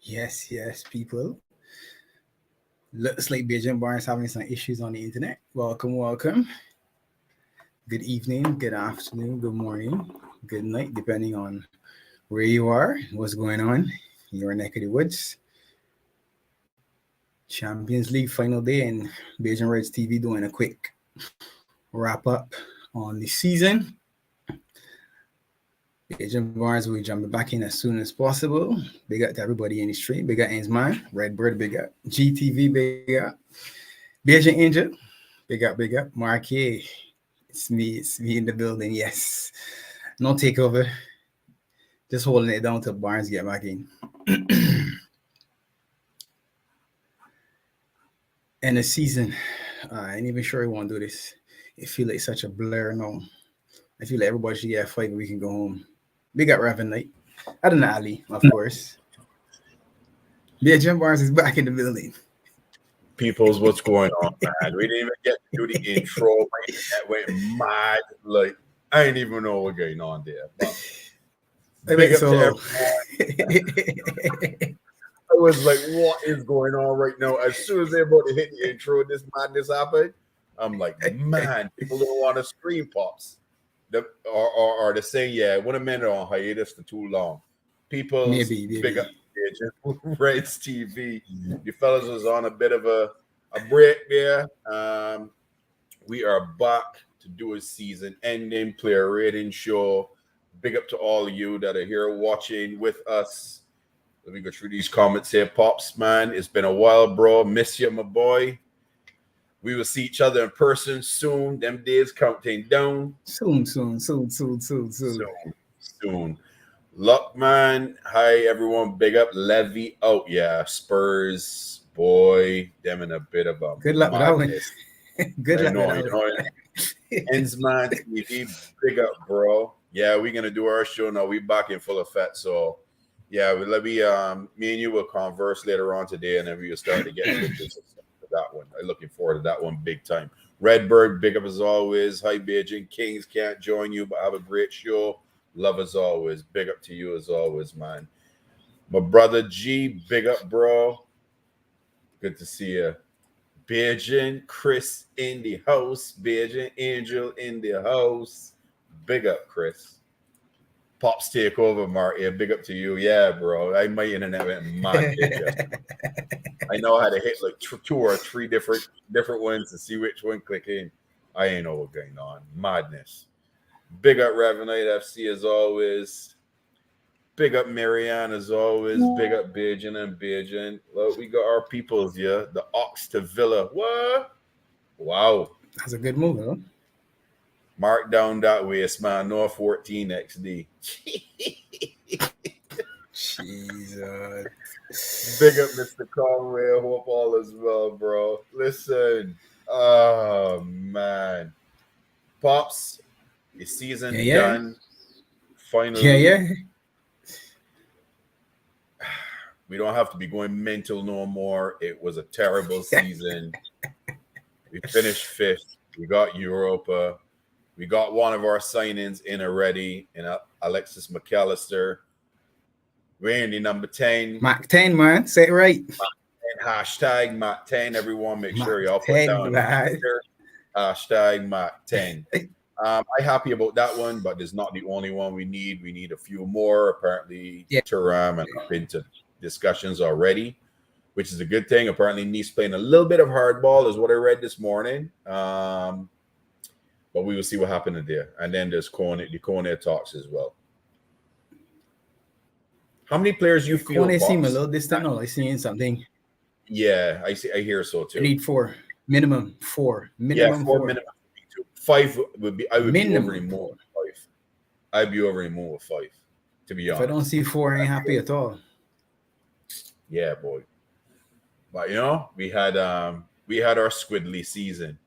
Yes, people. Looks like Beijing Bar is having some issues on the internet. Welcome. Good evening, good afternoon, good morning, good night, depending on where you are, what's going on in your neck of the woods. Champions League final day, and Beijing Reds TV doing a quick wrap up on the season. Beijing Bars will be jumping back in as soon as possible. Big up to everybody in the street. Big up Ainsman, Redbird, big up. GTV, big up. Beijing Angel, big up. Marquee, it's me in the building, yes. No takeover, just holding it down till Barnes get back in. And the season, I ain't even sure we want to do this. It feel like such a blur now. I feel like everybody should get a fight and we can go home. Big up Raven Knight. I don't know Ali, of course. Yeah, Jim Barnes is back in the building. People's, what's going on, man? We didn't even get to do the intro. My internet went mad. Like, I didn't even know what's going on there. But big up to everyone. I was like, what is going on right now? As soon as they're about to hit the intro, this madness happened. I'm like, man, people don't want to scream pops. Or the saying, yeah, when a man are on hiatus for too long. People big up Reds TV. You fellas was on a bit of a break there. We are back to do a season-ending player rating show. Big up to all of you that are here watching with us. Let me go through these comments here. Pops, man, it's been a while, bro. Miss you, my boy. We will see each other in person soon. Them days counting down. Soon. Luckman, hi everyone. Big up Levy. Oh yeah, Spurs, boy, them in a bit of a good luck with that one. Good luck with that one. Ensman TV, big up, bro. Yeah, we're gonna do our show now. We back in full effect. So yeah, let me me and you will converse later on today, and then we will start to get into that one. I'm looking forward to that one big time. Redbird, big up as always. Hi, Beijing Kings can't join you, but have a great show. Love as always. Big up to you as always, man. My brother G, big up, bro. Good to see you. Beijing Chris in the house. Beijing Angel in the house. Big up, Chris. Pops take over, Mark. Yeah, big up to you. Yeah, bro. My internet went mad. I know how to hit like 2 or 3 different ones to see which one click in. I ain't know what's going on. Madness. Big up Ravenite FC as always. Big up Marianne as always. Big up Beijing and Beijing. Look, we got our peoples here. The Ox to Villa. What? Wow. That's a good move, huh? Mark down that waist, man. No 14 XD. Jesus. Big up Mr. Conway. I hope all is well, bro. Listen. Oh, man. Pops, the season done. Finally. Yeah. We don't have to be going mental no more. It was a terrible season. We finished 5th. We got Europa. We got one of our signings in already, in Alexis McAllister. We're in the number 10. Mac 10, man. Say it right. Hashtag Mac 10. Everyone, make sure y'all put down hashtag Mac 10. I'm happy about that one, but it's not the only one we need. We need a few more. Apparently, Turam and I've been to discussions already, which is a good thing. Apparently, Nice playing a little bit of hardball is what I read this morning. But we will see what happened there. And then there's the Kone talks as well. How many players you feel? Kone seem a little distant. No, I seeing something. Yeah, I hear so too. I need 4. Minimum 4. Minimum 4. 5 would be. I would be over him more with 5. I'd be over him more with 5. To be honest, if I don't see 4, I ain't happy at all. Yeah, boy. But we had our squiddly season.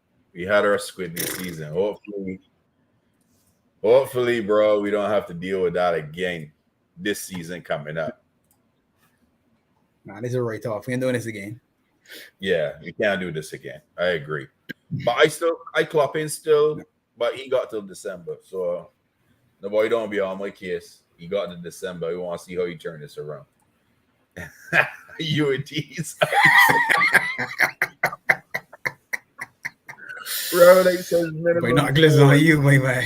Hopefully, bro, we don't have to deal with that again this season coming up. Nah, this is a write-off. We ain't doing this again. Yeah, we can't do this again. I agree. But I clock in still, but he got till December. So the boy don't be on my case. He got to December. We want to see how he turn this around. UNTs. Bro, they says minimum. But not glisten on you, my man.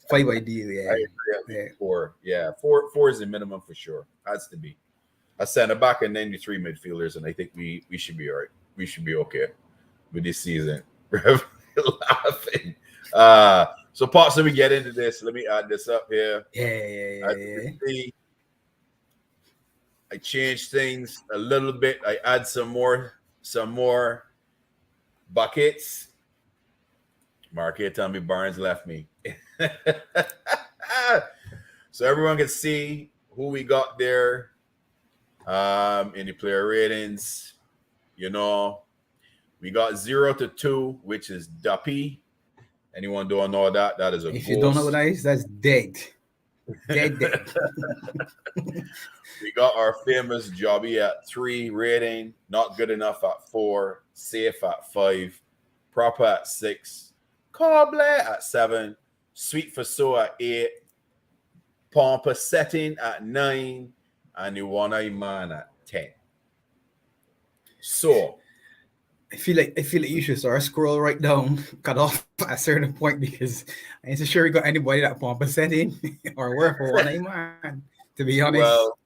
Fight by deal, yeah. Four. Yeah, four is the minimum for sure. Has to be. A center back and 93 midfielders, and I think we should be all right. We should be okay with this season. Laughing. So Pops, let me get into this. Let me add this up here. Yeah. I changed things a little bit. I add some more buckets. Marquette Tommy Barnes left me. So everyone can see who we got there in the player ratings. You know, we got 0 to 2, which is Duppy. Anyone don't know that? That is a If ghost. you don't know what that is, that's dead. Dead. We got our famous Jobby at 3 rating, not good enough at 4, safe at 5, proper at 6, Coble at 7, Sweet for So at 8, Pompa Setting at 9, and the One Eye Man at 10. So I feel like you should start scroll right down, cut off at a certain point, because I ain't so sure we got anybody that Pompa set in or work for One Eye Man. To be honest, well,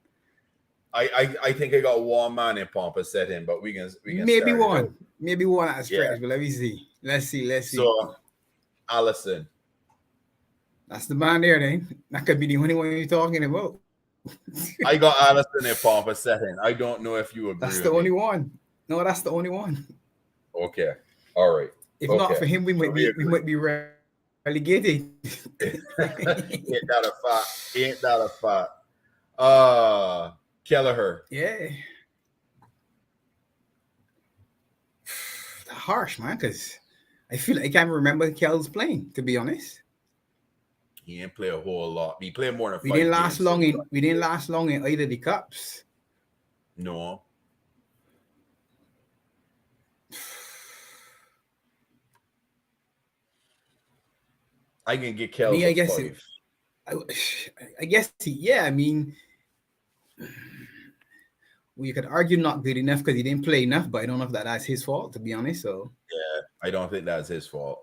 I think I got one man in Pompa Setting, but we can maybe start one at a stretch. But let me see. Let's see. So Allison, that's the man there. Then that could be the only one you're talking about. I got Allison in Pompa Setting. I don't know if you agree. That's the only one. No, that's the only one. Okay. All right. If not for him, we might be relegated. Ain't that a fact? Kelleher. Yeah. Harsh, man, because I feel like I can't remember Kel's playing, to be honest. He didn't play a whole lot. He played more than 5 We didn't last long in either of the cups. No. I can get Kel. I guess I mean, we could argue not good enough because he didn't play enough, but I don't know if that's his fault, to be honest. So yeah, I don't think that's his fault.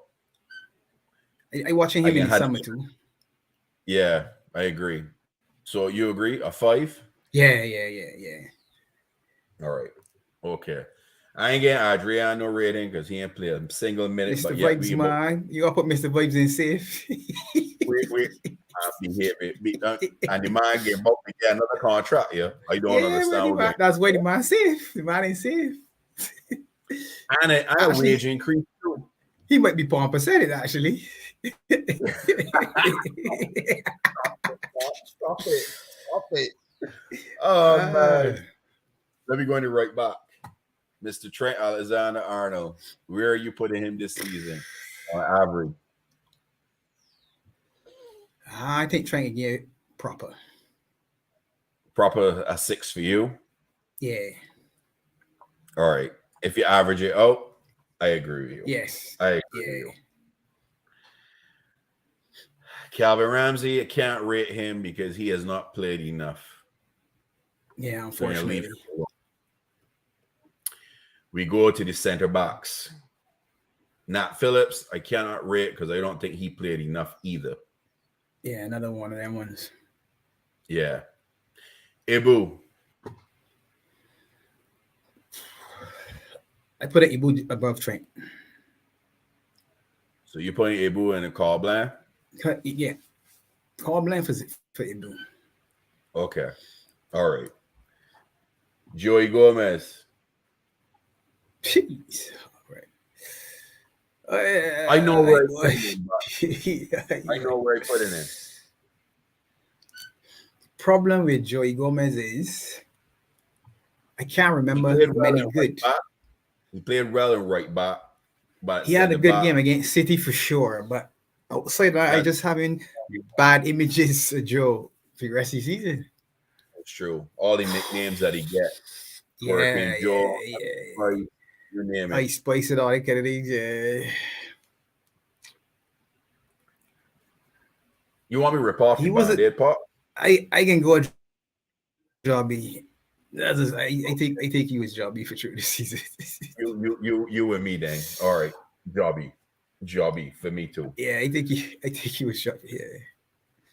I watching him in the summer too. Yeah, I agree. So you agree? A 5? Yeah. All right. Okay. I ain't getting Adriano rating because he ain't played a single minute. Mr. Vibes, man. You gotta put Mr. Vibes in safe. Wait. And the man get another contract, yeah. I don't understand. That's why the man safe. The man ain't safe. and a wage increase too. He might be Pompa Setting, actually. Stop it. Oh man. Let me go into right back. Mr. Trent Alexander-Arnold, where are you putting him this season on average? I think Trent can get proper a 6 for you. Yeah. All right. If you average it out, I agree with you. Yes. I agree with you. Calvin Ramsey, I can't rate him because he has not played enough. Yeah, unfortunately. We go to the center backs. Nat Phillips, I cannot rate because I don't think he played enough either. Yeah, another one of them ones. Yeah. Ibu. I put Ibu above Trent. So you're putting Ibu in a Coble? Yeah. Coble for Ibu. Okay. All right. Joey Gomez. Jeez. Right. I know where I put it in. Problem with Joey Gomez is I can't remember many good. He played well in right back. But he had a good game against City for sure. But outside that, I just having bad images of Joe for the rest of the season. It's true. All the nicknames that he gets. Yeah. Joe, you name it. I spice it all. I get it. You want me to rip off the Band-Aid part? I can go Jobby. I think he was Jobby for sure this season. You and me, then. All right, Jobby for me too. Yeah, I think he was Jobby. Yeah.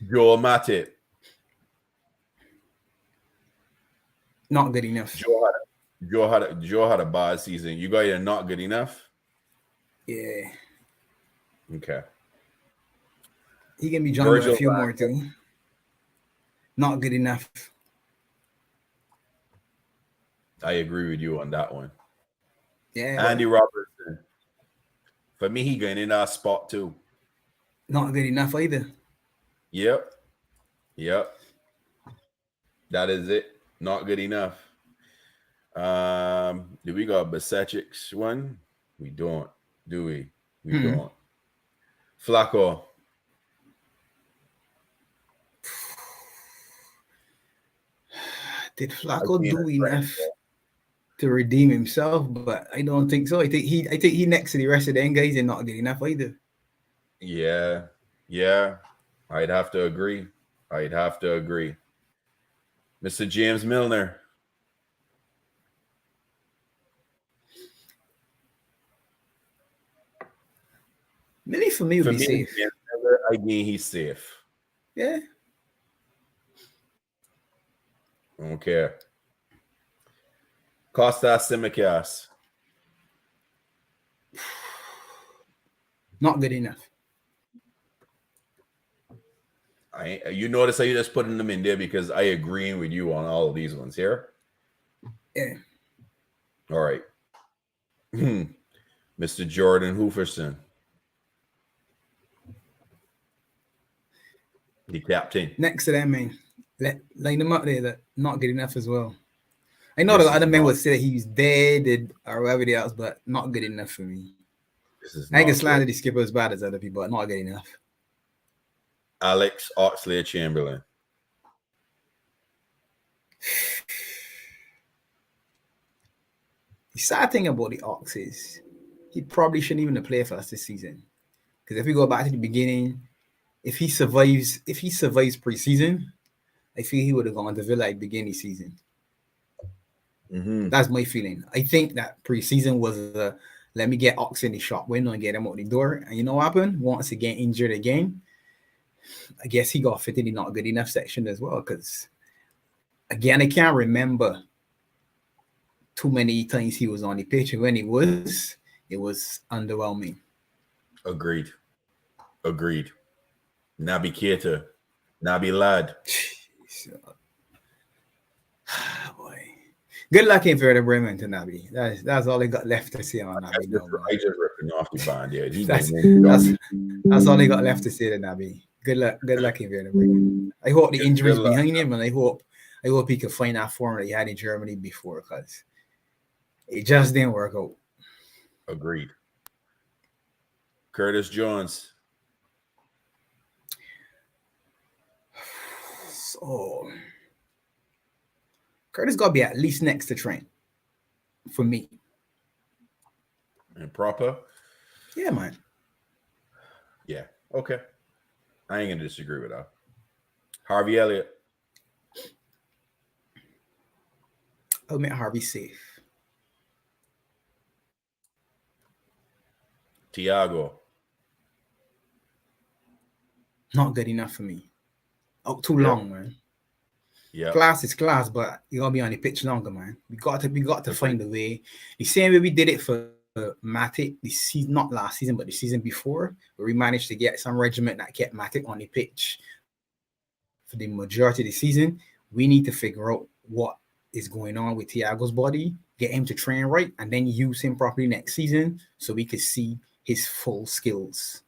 Joel Matip. Not good enough. Joe had a bad season. You got it not good enough? Yeah. Okay. He can be joined with a few more too. Not good enough. I agree with you on that one. Yeah. Andy Robertson. For me, he going in our spot too. Not good enough either. Yep. That is it. Not good enough. Do we got Basechic's one? We don't. Do we? We don't. Flacco. Did Flacco do enough to redeem himself? But I don't think so. I think he next to the rest of them guys and not good enough either. Yeah. I'd have to agree. Mr. James Milner. Millie for me would be safe. James Milner, I mean, he's safe. Yeah. Okay. Kostas Tsimikas. Not good enough. You notice how you just putting them in there because I agree with you on all of these ones here. Yeah. All right. Mr. Jordan Hooferson. The captain. Next to them, man. Line them up there. That not good enough as well. I know the other men would say that he's dead or whatever else, but not good enough for me. I can slander the skipper as bad as other people, but not good enough. Alex Oxlade-Chamberlain. The sad thing about the Ox is he probably shouldn't even have played for us this season. Because if we go back to the beginning, if he survives preseason, I feel he would have gone to Villa at the beginning of the season. That's my feeling. I think that preseason was let me get Ox in the shop window and get him out the door. And you know what happened? Once he get injured again, I guess he got fit in the not good enough section as well. Because again, I can't remember too many times he was on the pitch, and when he was, it was underwhelming. Agreed. Naby Keita, Naby Lad. Boy. Good luck in Werder Bremen to Naby. That's all they got left to say on Naby. I just ripping off the band. Yeah, that's all they got left to say to Naby. Good luck in Werder Bremen. I hope the injuries behind him, and I hope he can find that form that he had in Germany before, because it just didn't work out. Agreed. Curtis Jones. So Curtis got to be at least next to Trent for me. And proper? Yeah, man. Yeah. Okay. I ain't gonna disagree with that. Harvey Elliott. I'll make Harvey safe. Thiago. Not good enough for me. Oh, too long, man. Yeah. Class is class, but you gotta be on the pitch longer, man. We got to find a way. The same way we did it for Matic this season, not last season, but the season before, where we managed to get some regiment that kept Matic on the pitch for the majority of the season. We need to figure out what is going on with Thiago's body, get him to train right, and then use him properly next season so we could see his full skills,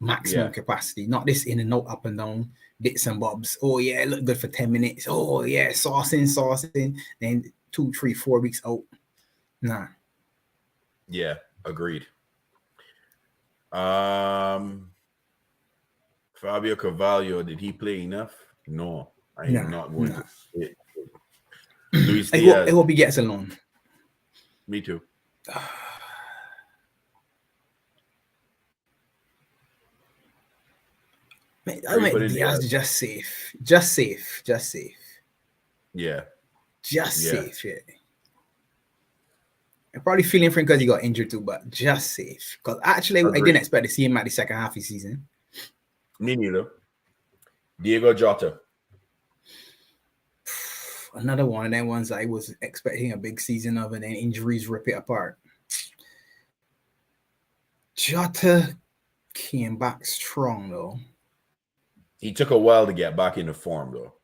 maximum capacity, not this in and out, up and down, bits and bobs. Oh yeah, it looked good for 10 minutes. Oh yeah, saucing. Then 2, 3, 4 weeks out. Nah. Yeah, agreed. Fabio Carvalho, did he play enough? No, I am not going to say it. Luis Diaz. I hope he gets a loan. Me too. Man, Or I you put mean, in Diaz Diaz? just safe. Just safe. Just safe. Yeah, Just yeah, safe, yeah. I'm probably feeling for him because he got injured too, but just safe. Because actually, I didn't agreed. expect to see him at the second half of the season. Me neither. Diego Jota. Another one of them ones I was expecting a big season of, and then injuries rip it apart. Jota came back strong though. He took a while to get back into form though.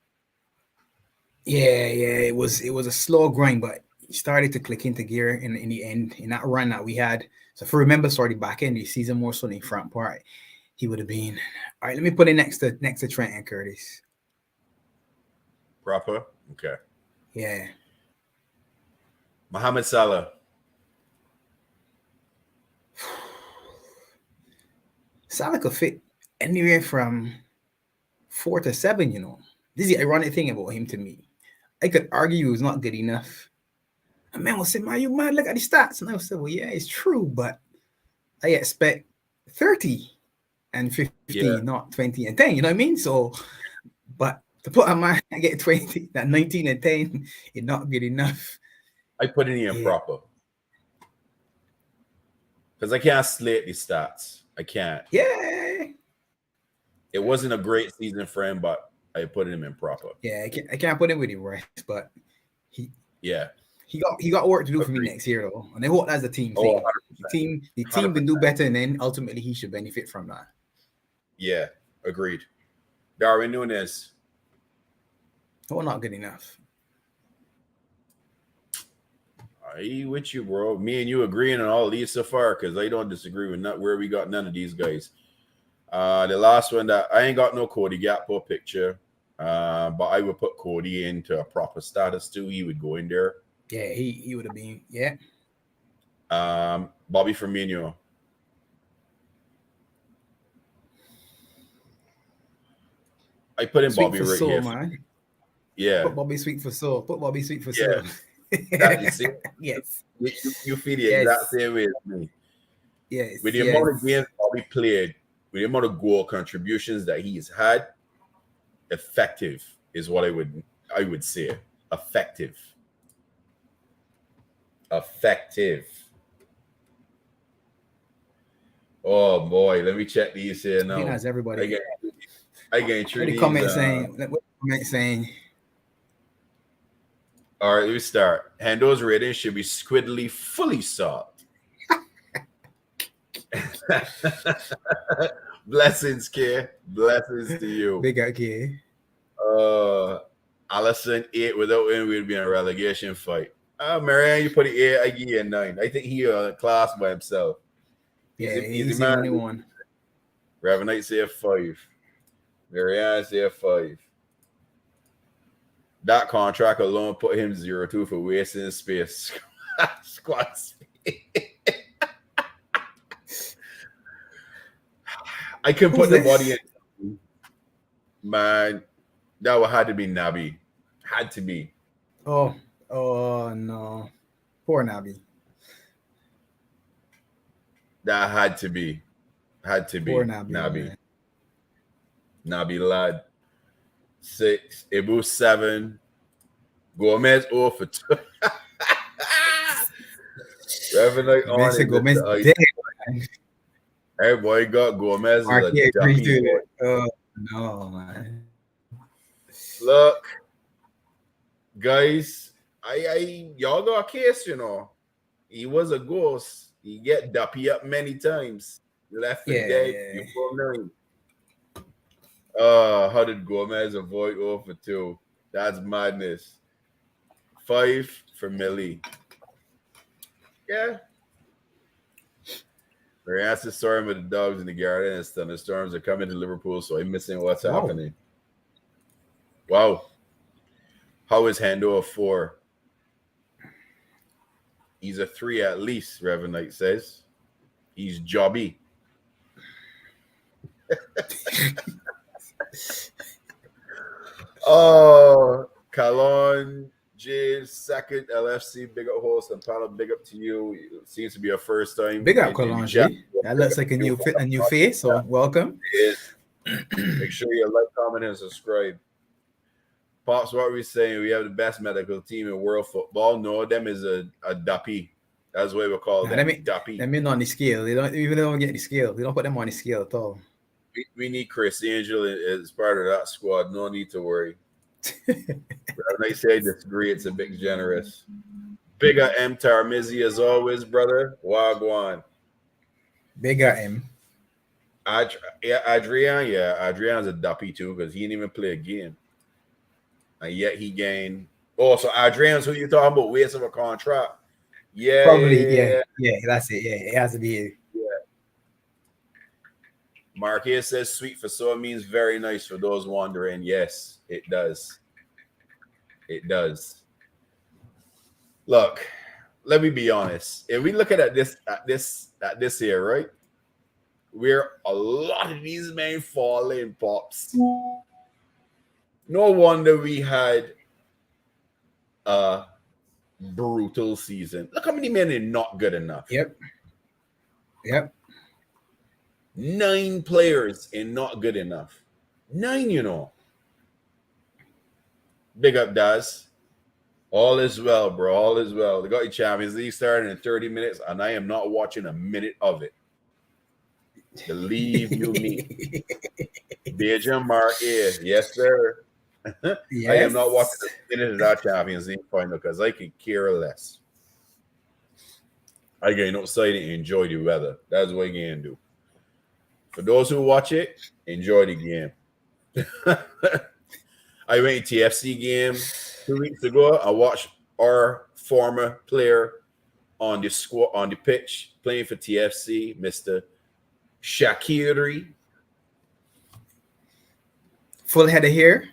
Yeah, it was a slow grind, but he started to click into gear in the end in that run that we had. So if I remember, starting back end of the season more so in the front part, he would have been all right. Let me put it next to Trent and Curtis. Proper. Okay. Yeah. Mohamed Salah. Salah could fit anywhere from 4 to 7, This is the ironic thing about him to me. I could argue he was not good enough. A man will say, man, you mad? Look at the stats. And I will say, well, yeah, it's true, but I expect 30 and 15, Yeah. not 20 and 10. You know what I mean? So, but to put a man and get 20, that 19 and 10 is not good enough. I put in here proper. Because I can't slate the stats. I can't. Yeah. It wasn't a great season for him, but I put him in proper. Yeah, I can't put him with the rest, but he got work to do for me next year though. And I hope that's the team thing. The team can do better, and then ultimately he should benefit from that. Yeah, agreed. Darwin Núñez. Oh, not good enough. I with you, bro. Me and you agreeing on all of these so far because I don't disagree with where we got none of these guys. The last one that I ain't got no Cody Gakpo picture, but I would put Cody into a proper status too. He would go in there. Yeah, he would have been. Yeah. Bobby Firmino. I put in Sweet Bobby for right soul, here. Man. Yeah. Put Bobby sweet for soul. Put Bobby sweet for Yeah. soul. That, you see? Yes. You feel the exact same way as me. Yes. With the amount of games Bobby played, with the amount of goal contributions that he's had, effective is what I would say. Effective. Oh boy, let me check these here now. I think that's everybody. I get through these. Comment saying. All right, let me start. Hendo's rating should be squiddly fully salt. Blessings, K. Blessings to you. Big up, K. Allison 8 without him, we'd be in a relegation fight. Marianne, you put it 8, I give you a 9. I think he class by himself. He's the only one. Reverend Knight say a 5. Marianne say a 5. That contract alone put him 0-2 for wasting space. Squad space. I can put the body in. Man, that would had to be Naby. Had to be. Oh no. Poor Naby. That had to be. Poor Naby. Naby lad. 6. Ibu 7. Gomez 0 for 2. Reverend Knight on Gomez dead. Everybody got Gomez. Oh no, man. Look, guys, y'all got a case, He was a ghost. He get duppy up many times. Left for dead. You know. How did Gomez avoid 0 for 2? That's madness. 5 for Millie. Yeah. Very asked the storm with the dogs in the garden and thunderstorms are coming to Liverpool, so I'm missing what's happening. Wow. How is Hendo a 4? He's a 3 at least, Reverend Knight says. He's jobby. Kalon J, second LFC, big up host, and panel, big up to you. It seems to be a first time. Big up, Kalon J. That looks like a new face, so welcome. Make sure you like, comment, and subscribe. Pops, what are we saying? We have the best medical team in world football. No, them is a duppy. That's what we call them. Duppy. Them not on the scale. They don't get the scale. They don't put them on the scale at all. We need Chris Angel as part of that squad. No need to worry. When I say I disagree, it's a bit generous. Bigger M Tarmizi as always, brother. Wagwan. Bigger M. Adrian's a duppy too because he didn't even play a game. And yet he gained. Oh, so Adrian's who you talking about? Waste of a contract. Yeah. Probably, yeah, that's it. Yeah, it has to be. Yeah. Marquez says sweet for so means very nice for those wondering. Yes, it does. It does. Look, let me be honest. If we look at this here, right? Where a lot of these men falling, Pops. No wonder we had a brutal season. Look how many men are not good enough. Yep. 9 players in not good enough. 9, you know. Big up, Daz. All is well, bro. All is well. They got your Champions League starting in 30 minutes, and I am not watching a minute of it. Believe you me. Beijing Marquez. Yes, sir. Yes. I am not watching a minute of that Champions League final because I could care less. I get excited and enjoy the weather. That's what I can do. For those who watch it, enjoy the game. I went to TFC game 2 weeks ago. I watched our former player on the pitch playing for TFC, Mr. Shaqiri. Full head of hair.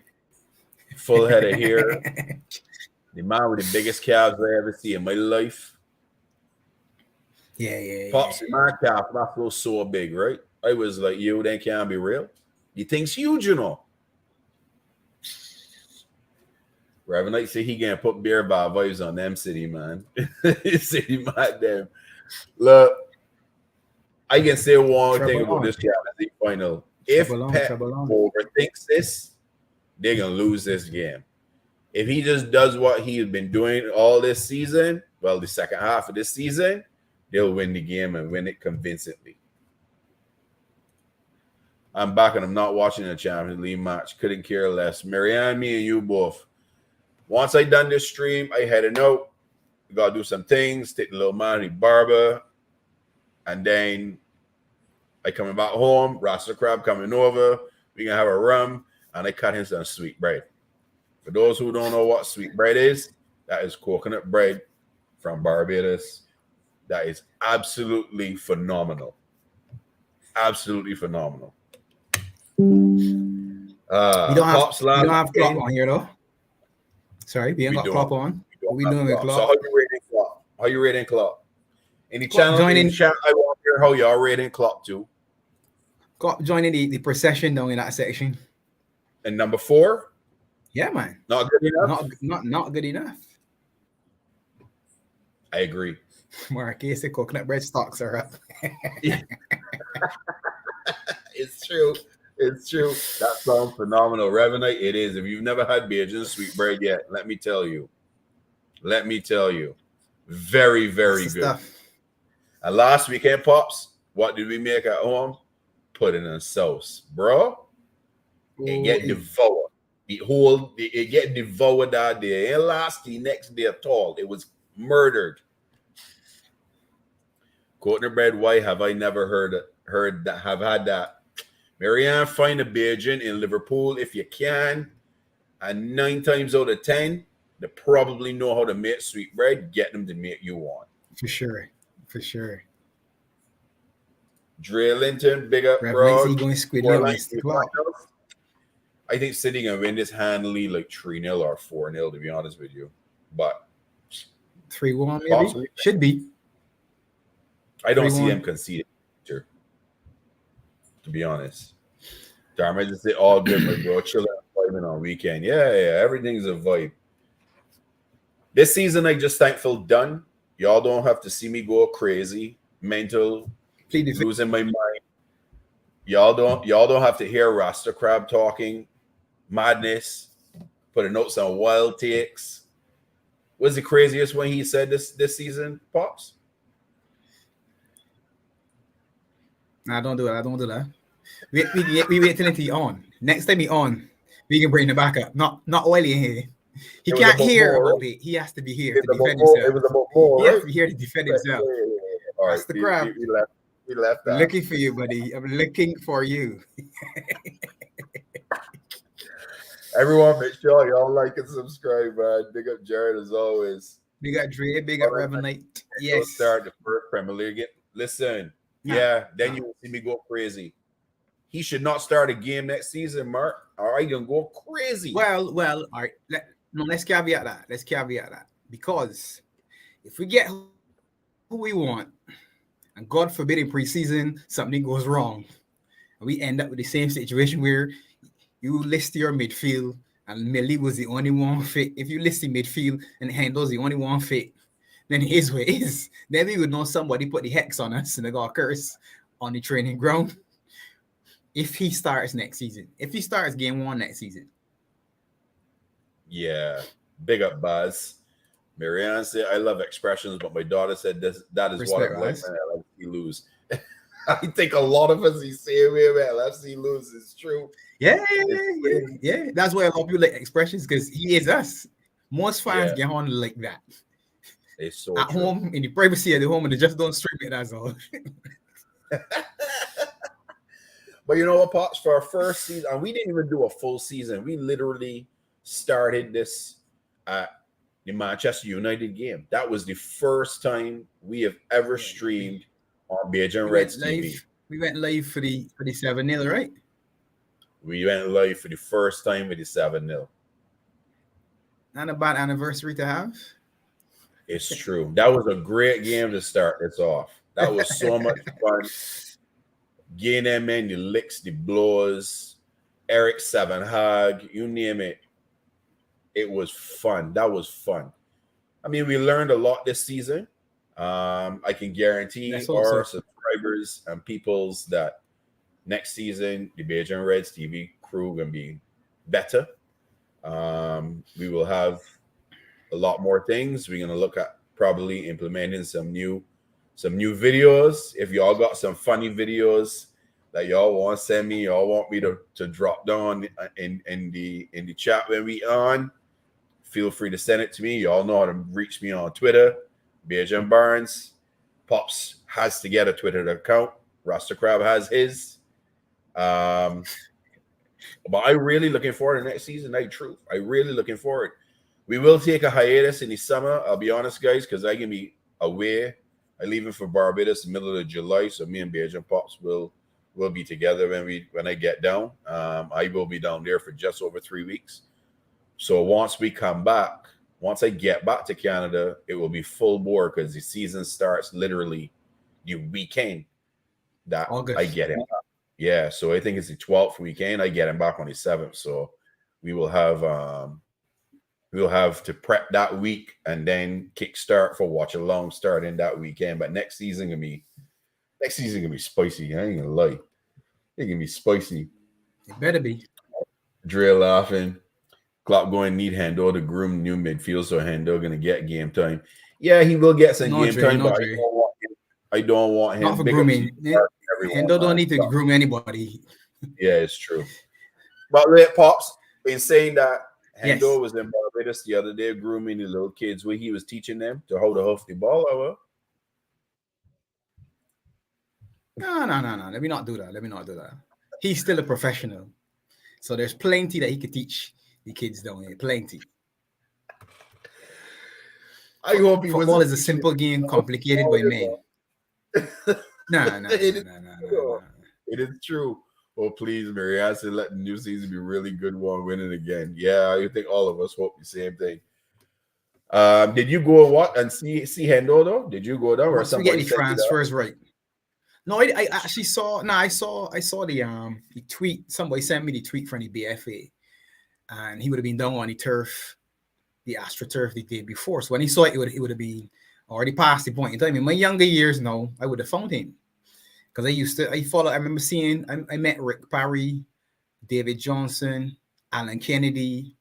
Full head of hair. The man with the biggest calves I ever see in my life. Yeah. Pops in my calf, that feels so big, right? I was like, yo, that can't be real. You think's huge, you know. Reverend Knight say he can't put beer bar vibes on them city, man. City, man, damn. Look, I can say one thing about this Champions League final. If Pep overthinks this, they're going to lose this game. If he just does what he has been doing all this season, well, the second half of this season, they'll win the game and win it convincingly. I'm back and I'm not watching the Champions League match. Couldn't care less. Marianne, me and you both. Once I done this stream, I headed out. Got to do some things, take the little man to the barber, and then I coming back home. Rasta Crab coming over. We gonna have a rum, and I cut him some sweet bread. For those who don't know what sweet bread is, that is coconut bread from Barbados. That is absolutely phenomenal. Absolutely phenomenal. You don't have Klopp on here though. Sorry, we ain't got Klopp on. What we doing with Klopp? So how you rating Klopp? How you rating Klopp? Any channel in chat? I want to hear how y'all rating Klopp too. Klopp joining the procession down in that section. And number 4? Yeah, man. Not good enough. Not good enough. I agree. Marquez said coconut bread stocks are up. It's true. It's true. That sounds phenomenal. Revenite, it is. If you've never had Bajan sweet bread yet, let me tell you. Very, very good. Stuff. And last weekend, Pops, what did we make at home? Pudding and sauce. Bro, it get devoured. It get devoured that day. It didn't last the next day at all. It was murdered. Coconut bread, why have I never heard that? Have had that? Marianne, find a Bajan in Liverpool if you can. And 9 times out of 10, they probably know how to make sweet bread. Get them to make you one. For sure. Dre Linton, big up, bro. I think City can win this handily like 3-0 or 4-0, to be honest with you. But 3-1 maybe? Possibly. Should be. I don't see him conceding. To be honest, Darm, I just say all good, my bro. Chill out, vibing on weekend. Yeah, everything's a vibe. This season, I just thankful done. Y'all don't have to see me go crazy, mental, losing my mind. y'all don't have to hear Rasta Crab talking madness, putting notes on wild takes. What's the craziest one he said this season, Pops? Nah, don't do that. Don't do that. We wait till he on. Next time he on, we can bring the back up. Not Oily in here. He can't hear about it. He has to be here to defend himself. It was about more, he has right? to be here to defend himself. All That's right, the crab. We left that. I'm looking for you, buddy. I'm looking for you. Everyone, make sure y'all like and subscribe, man. Big up Jared as always. Big up Dre. Big up Revenite. Yes. Start the first Premier League. Listen, then you will see me go crazy. He should not start a game next season, Mark. All right, you're gonna go crazy. Well, all right. Let's caveat that. Because if we get who we want, and God forbid in preseason something goes wrong, and we end up with the same situation where you list your midfield and Millie was the only one fit. If you list the midfield and Hendo's the only one fit, then it is what it is. Then we would know somebody put the hex on us and they got a curse on the training ground. If he starts next season, if he starts game 1 next season. Yeah, big up Buzz. Marianne said, I love expressions, but my daughter said that is what I like when LFC lose. I think a lot of us is saying when LFC lose is true. Yeah. That's why a lot of people like expressions because he is us. Most fans get on like that. It's so at true. home in the privacy of the home and they just don't stream it. That's all. But you know what, Pops? For our first season, and we didn't even do a full season. We literally started this at the Manchester United game. That was the first time we have ever streamed on Bajan Reds TV. We went live for the 7-0, right? We went live for the first time with the 7-0. Not a bad anniversary to have. It's true. That was a great game to start this off. That was so much fun. Getting them, man, the licks, the blows, Eric Seven Hag, you name it. It was fun. That was fun. I mean, we learned a lot this season. I can guarantee our subscribers and peoples that next season, the Bajan Reds TV crew going to be better. We will have a lot more things. We're going to look at probably implementing some new videos. If y'all got some funny videos that y'all want to send me, y'all want me to drop down in the chat when we on, feel free to send it to me. Y'all know how to reach me on Twitter, Bajan Barnes. Pops has to get a Twitter account. Rasta Crab has his. But I really looking forward to next season. I really looking forward. We will take a hiatus in the summer. I'll be honest, guys, because I can be away. I leaving for Barbados in the middle of July, so me and Bajan Pops will be together when I get down. I will be down there for just over 3 weeks. So once we come back, once I get back to Canada, it will be full bore because the season starts literally the weekend that August. I get him back. Yeah, so I think it's the 12th weekend. I get him back on the 7th. So we will have to prep that week and then kickstart for watch along starting that weekend. But next season gonna be spicy. I ain't gonna lie. It's gonna be spicy. It better be. Dre laughing. Klopp going need Hendo to groom new midfield, so Hendo gonna get game time. Yeah, he will get some game time, but I don't want him. Not for grooming. Hendo don't need to groom anybody. Yeah, it's true. But Pops, in saying that, Hendo was in Barbados the other day grooming the little kids where he was teaching them to hold a huff the ball over. No. Let me not do that. He's still a professional. So there's plenty that he could teach the kids down here. Plenty. I hope he Football is a simple game complicated by men. No. It is true. Oh, please, Mary, I said let the new season be a really good one, winning again. Yeah, I think all of us hope the same thing. Did you go and see Hendo though? Did you go down or something? Get the transfers right. No, I actually saw. No, I saw the tweet. Somebody sent me the tweet from the BFA, and he would have been down on the turf, the AstroTurf the day before. So when he saw it, it would have been already past the point in time. In my younger years, no, I would have found him Because I remember seeing, I met Rick Barry, David Johnson, Alan Kennedy,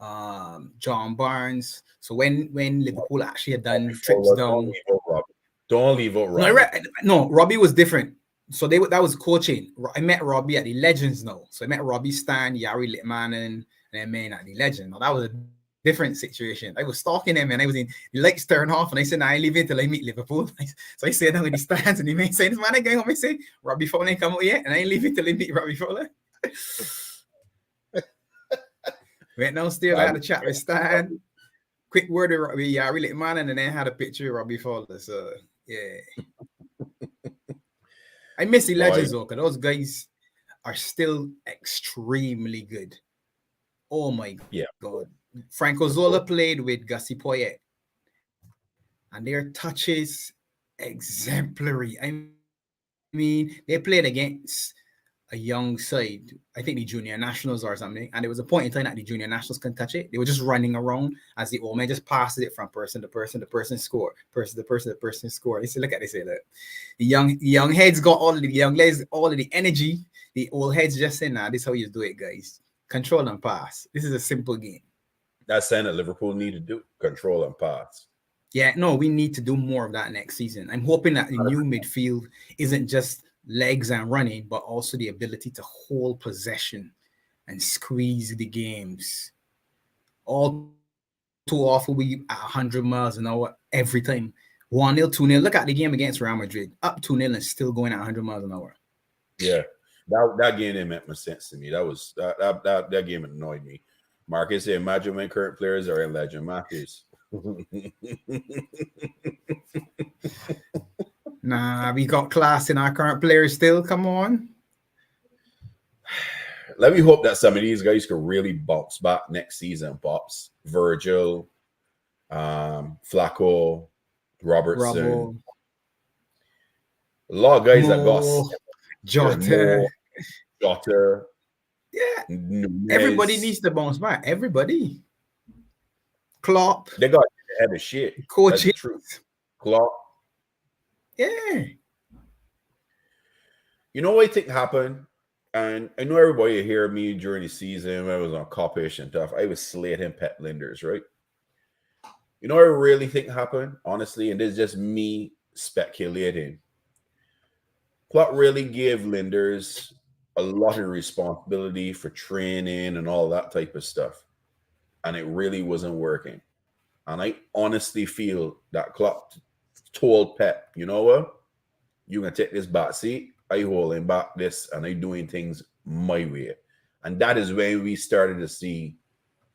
John Barnes. So when Liverpool actually had done trips down. Don't leave out Robbie. No, Robbie was different. So that was coaching. I met Robbie at the Legends now. So I met Robbie Stan, Yari Littmanen, and then man at the Legend. Now that was a different situation. I was stalking him and I was in the lights turned off and I said, I ain't leaving till I meet Liverpool. So I said down in the stands and he may say, this man ain't going home. I say, Robbie Fowler ain't come out yet and I ain't leaving till I meet Robbie Fowler. Went downstairs, I had a chat with Stan. Quick word with Robbie, Yari Littmanen, and then had a picture of Robbie Fowler. So yeah. I miss the Legends though, because those guys are still extremely good. Oh my God. Franco Zola played with Gussie Poyet. And their touches exemplary. I mean, they played against a young side, I think the junior nationals or something, and there was a point in time that the junior nationals couldn't touch it. They were just running around as the old man just passes it from person to person, the person score, person to person, the person score. They say, look at they say that the young heads got all of the young legs, all of the energy. The old heads just say, nah, this is how you do it, guys. Control and pass. This is a simple game. That's saying that Liverpool need to do control and pass. Yeah, no, we need to do more of that next season. I'm hoping that the new midfield isn't just legs and running, but also the ability to hold possession and squeeze the games. All too often we at 100 miles an hour every time. 1-0, 2-0. Look at the game against Real Madrid. Up 2-0 and still going at 100 miles an hour. Yeah, that game didn't make much sense to me. That game annoyed me. Marcus said, imagine when current players are in legend. Marcus. Nah, we got class in our current players still. Come on. Let me hope that some of these guys could really bounce back next season. Pops, Virgil, Flacco, Robertson. A lot of guys that got Jota. Yeah. Nunez. Everybody needs to bounce back. Everybody. Klopp. They got head of shit. Coaching. That's the truth. Klopp. Yeah. You know what I think happened? And I know everybody hear me during the season when I was on Coppish and stuff. I was slating Pep Linders, right? You know what I really think happened? Honestly, and this is just me speculating. Klopp really gave Linders a lot of responsibility for training and all that type of stuff. And it really wasn't working. And I honestly feel that Klopp told Pep, you know what? You're going to take this back seat. I holding back this and I doing things my way. And that is when we started to see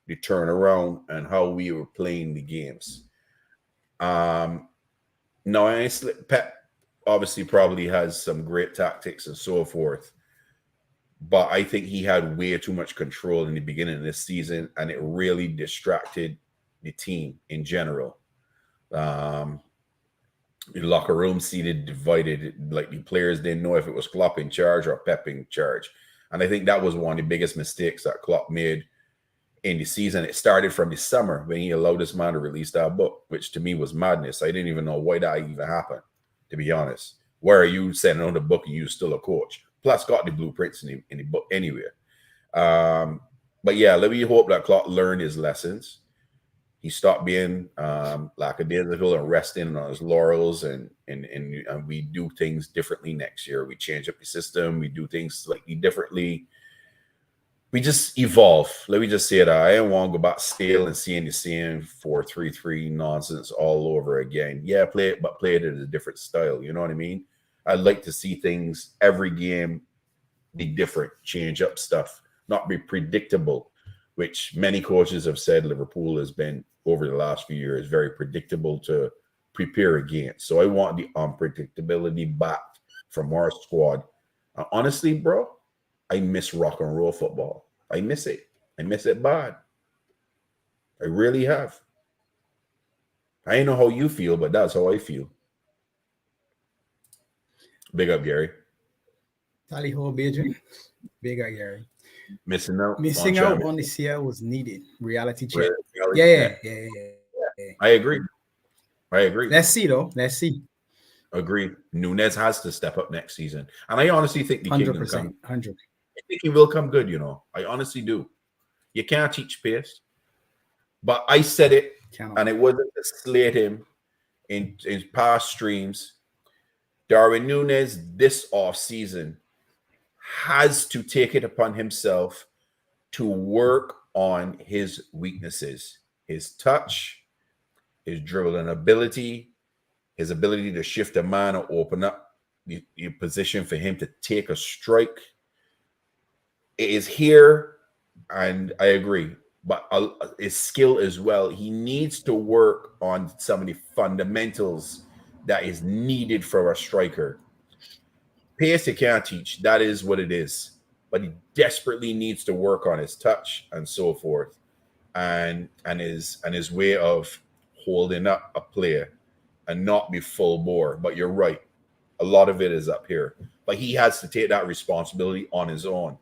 the turnaround and how we were playing the games. Now, Pep obviously probably has some great tactics and so forth. But I think he had way too much control in the beginning of this season, and it really distracted the team in general. The locker room seated, divided, like the players didn't know if it was Klopp in charge or Pep in charge. And I think that was one of the biggest mistakes that Klopp made in the season. It started from the summer when he allowed this man to release that book, which to me was madness. I didn't even know why that even happened, to be honest. Why are you sending on the book and you're still a coach? Plus, got the blueprints in the book anyway. But yeah, let me hope that Klopp learned his lessons. He stopped being lackadaisical and resting on his laurels, and we do things differently next year. We change up the system. We do things slightly differently. We just evolve. Let me just say that. I don't want to go back stale and seeing the same 4-3-3 nonsense all over again. Yeah, play it, but play it in a different style. You know what I mean? I'd like to see things every game be different, change up stuff, not be predictable, which many coaches have said Liverpool has been over the last few years very predictable to prepare against. So I want the unpredictability back from our squad. Honestly, bro, I miss rock and roll football. I miss it. I miss it bad. I really have. I don't know how you feel, but that's how I feel. Big up, Gary. Tally ho, Beijing. Big up, Gary. Missing out on this year was needed. Reality check. Yeah. I agree. Let's see, though. Let's see. Agreed. Nunez has to step up next season. And I honestly think the King can come. 100%. I think he will come good, you know. I honestly do. You can't teach pace. But I said it, and it wasn't to slate him in past streams. Darwin Nunez this offseason has to take it upon himself to work on his weaknesses, his touch, his dribbling ability, his ability to shift a man or open up the position for him to take a strike. It is here, and I agree. But his skill as well. He needs to work on some of the fundamentals that is needed for a striker. Pace you can't teach. That is what it is. But he desperately needs to work on his touch and so forth, and his way of holding up a player and not be full bore. But you're right. A lot of it is up here. But he has to take that responsibility on his own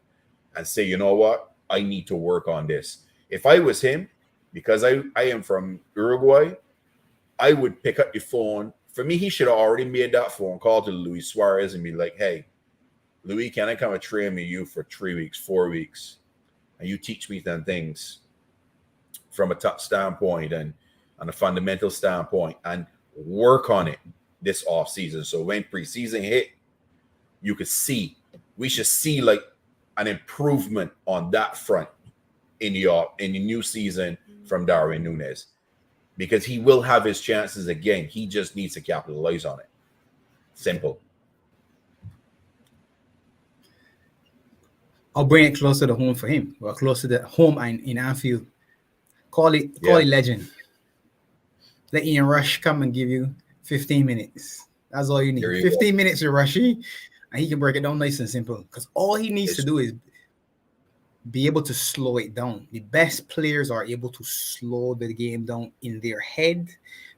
and say, you know what? I need to work on this. If I was him, because I am from Uruguay, I would pick up the phone. For me, he should have already made that phone call to Luis Suarez and be like, hey, Luis, can I come and train with you for 3 weeks, 4 weeks? And you teach me some things from a touch standpoint and on a fundamental standpoint and work on it this offseason. So when preseason hit, you could see, we should see like an improvement on that front in the new season from Darwin Nunez, because he will have his chances again. He just needs to capitalize on it. Simple. I'll bring it closer to home for him, or closer to home and in Anfield. Call it legend. Let Ian Rush come and give you 15 minutes. That's all you need. 15 minutes with Rushy, and he can break it down nice and simple. Because all he needs to do is be able to slow it down. The best players are able to slow the game down in their head,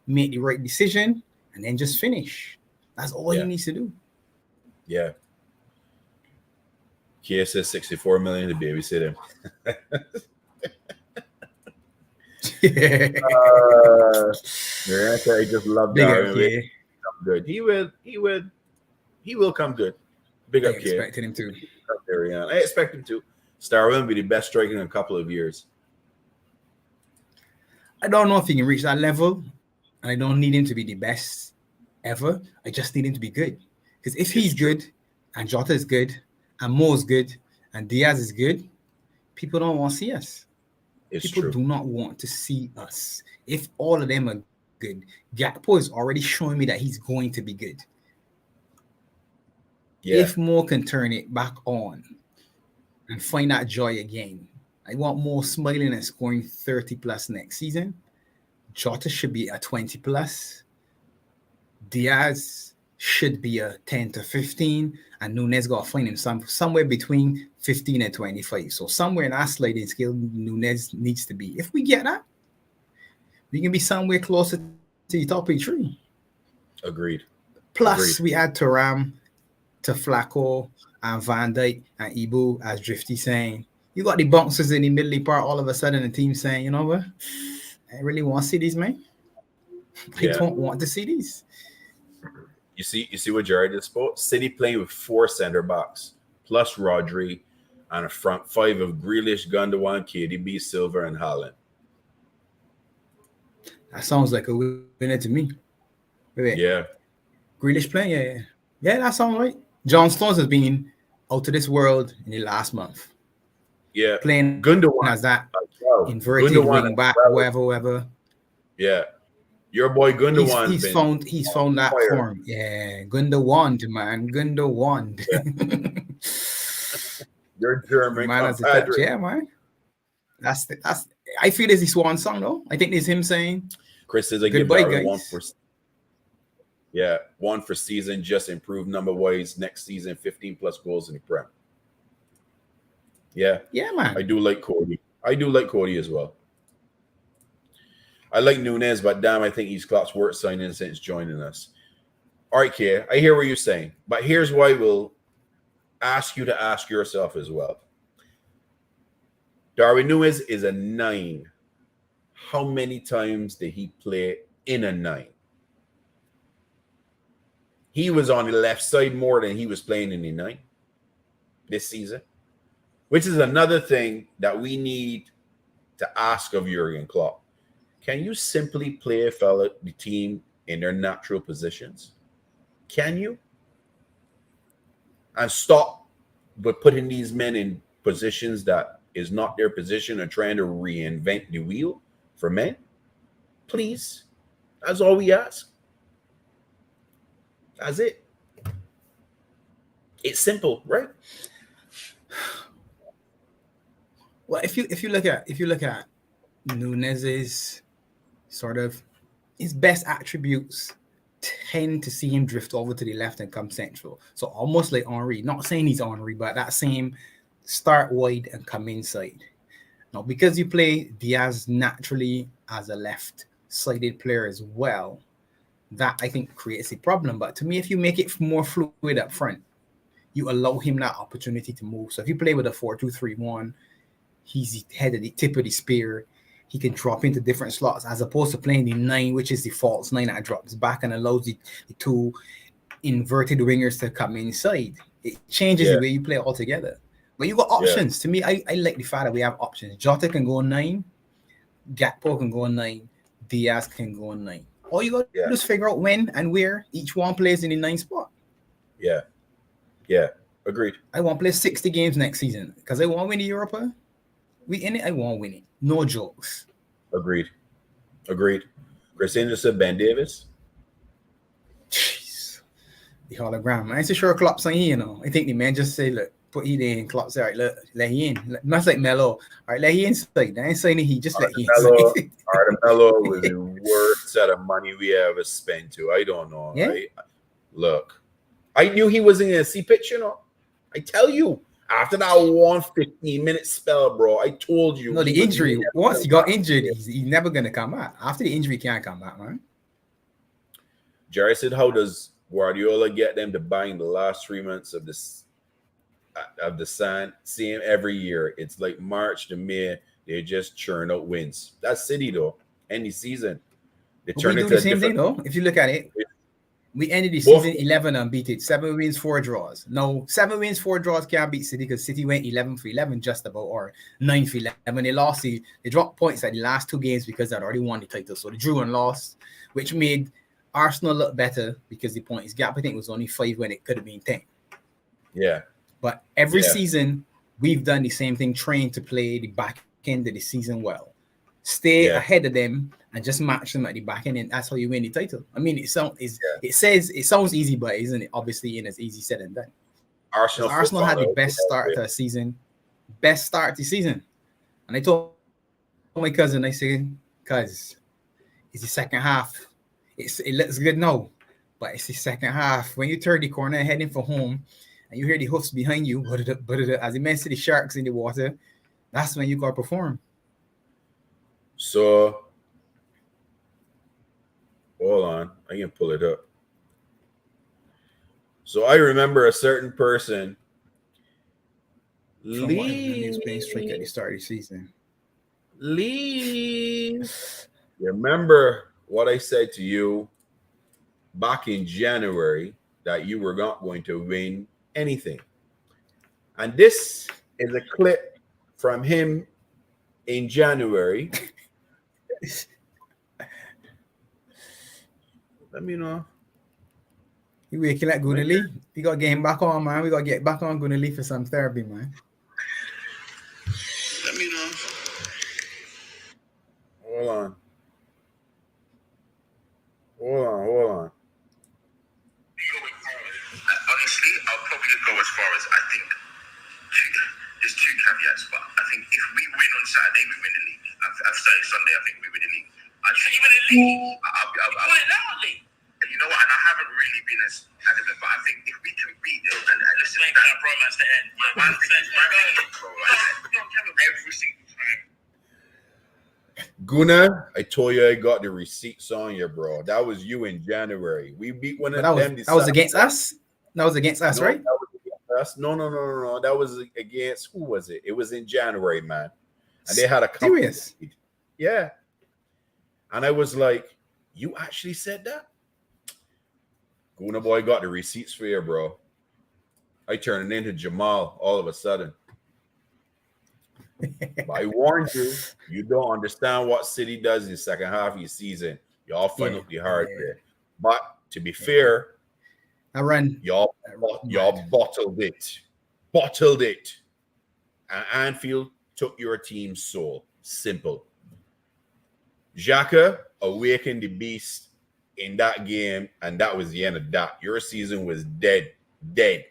make the right decision, and then just finish. That's all he needs to do. Yeah. Kia says 64 million to babysit him. I just love that. Good. He will come good. Big up, Kia. I expected him to. I expect him to. Starwin will be the best striker in a couple of years. I don't know if he can reach that level, and I don't need him to be the best ever. I just need him to be good. Because if he's good, and Jota is good, and Mo is good, and Diaz is good, people don't want to see us. People do not want to see us. If all of them are good, Gakpo is already showing me that he's going to be good. Yeah. If Mo can turn it back on and find that joy again, I want Mo smiling and scoring 30 plus next season. Jota should be a 20 plus. Diaz should be a 10 to 15. And Nunez got to find him somewhere between 15 and 25. So somewhere in that sliding scale, Nunez needs to be. If we get that, we can be somewhere closer to the top 3. Agreed. Plus, we add Thuram, to Flacco, and Van Dijk, and Ibu, as Drifty saying. You got the bouncers in the middle part, all of a sudden the team saying, you know what? I really want to see these, man. I don't want to see these. You see what Jared just spoke? City playing with 4 center backs, plus Rodri, and a front 5 of Grealish, Gundogan, KDB, Silva, and Haaland. That sounds like a winner to me. Wait. Yeah. Grealish playing? Yeah, that sounds right. John Stones has been out of this world in the last month. Yeah. Playing Gundogan as that inverted wing back, whoever. Yeah. Your boy Gundogan. He's found that form. Yeah, Gundogan, man. Gundogan. Yeah. You're German. Man, yeah, man. That's I feel it's his swan song though. I think it's him saying, Chris says I give Darwin one for season, just improve number wise next season, 15 plus goals in the Prem. Yeah, man. I do like Cody as well. I like Nunez, but damn, I think he's Klopp's worst signing since joining us. All right, Kia, I hear what you're saying, but here's why we'll ask you to ask yourself as well. Darwin Nunez is a 9. How many times did he play in a 9? he was on the left side more than he was playing in the 9 this season, which is another thing that we need to ask of Jurgen Klopp. Can you simply play the team in their natural positions? Can you? And stop but putting these men in positions that is not their position and trying to reinvent the wheel for men? Please. That's all we ask. That's it. It's simple, right? Well, if you look at Nunez's sort of his best attributes tend to see him drift over to the left and come central. So almost like Henry. Not saying he's Henry, but that same start wide and come inside. Now, because you play Diaz naturally as a left-sided player as well, that I think creates a problem. But to me, if you make it more fluid up front, you allow him that opportunity to move. So if you play with a 4-2-3-1, he's head of the tip of the spear. He can drop into different slots as opposed to playing the 9, which is the false 9 that drops back and allows the two inverted wingers to come inside. It changes the way you play altogether. But you got options. To me, I like the fact that we have options. Jota can go 9, Gakpo can go 9, Diaz can go 9. All you got to do is figure out when and where each one plays in the 9 spot. Yeah. Agreed. I want to play 60 games next season because I want to win the Europa. We in it, I want to win it. No jokes. Agreed. Chris Anderson, Ben Davis. Jeez. The hologram. I ain't so sure Klopp's on here, I think the man just say, look, put he in. Klopp say, all right, look, let he in. Much like Melo. All right, let he inside. I ain't saying he just let he inside. Melo was the worst set of money we ever spent to. I don't know. Yeah. Right? Look, I knew he wasn't going to see pitch, I tell you. After that 15-minute spell, bro, I told you. No, the injury. Once he got injured, he's never going to come back. After the injury, he can't come back, man. Jerry said, how does Guardiola get them to buy in the last 3 months of the sign? See him every year. It's like March to May. They just churn out wins. That's City, though. Any season. They turn into the same thing, though. If you look at it. We ended the season 11 unbeaten, 7 wins, 4 draws. No, 7 wins, 4 draws can't beat City because City went 11 for 11 just about, or 9 for 11. They lost, they dropped points at the last 2 games because they'd already won the title. So they drew and lost, which made Arsenal look better because the points gap, I think, was only 5 when it could have been 10. Yeah. But every season, we've done the same thing, trained to play the back end of the season well. Stay ahead of them and just match them at the back end, and that's how you win the title. I mean, it sounds easy, but isn't it? Obviously, and it's easy said and done. Arsenal had the best start to the season, and I told my cousin, I said, "Cuz, it's the second half. It looks good now, but it's the second half. When you turn the corner heading for home, and you hear the hoofs behind you, but as it meant to the sharks in the water, that's when you gotta perform." So, hold on, I can pull it up. So I remember a certain person playing straight at the start of the season. Remember what I said to you back in January that you were not going to win anything. And this is a clip from him in January. Let me know. You waking like Gunali? We got to get him back on, man. We got to get back on Gunali for some therapy, man. Let me know. Hold on. Honestly, I'll probably go as far as I think. There's 2 caveats, but I think if we win on Saturday, we win the league. I've started Sunday, I think we win the league. Can you win the league? I'll put it loudly. You know what? And I haven't really been as adamant, but I think if we can beat them, and listen, that bromance to end. Every single time. Guna, I told you I got the receipts on you, bro. That was you in January. We beat one of them. That was against us? That was against us, right? That was against us. No. That was against, who was it? It was in January, man. And they had a serious. Yeah. And I was like, you actually said that? Guna boy got the receipts for you, bro. I turned it into Jamal all of a sudden. But I warned you, you don't understand what City does in the second half of your season. Y'all find out the hard way. But to be fair, I run. Y'all bottled it. Bottled it. And Anfield took your team's soul. Simple. Xhaka awakened the beast in that game, and that was the end of that. Your season was dead. Dead.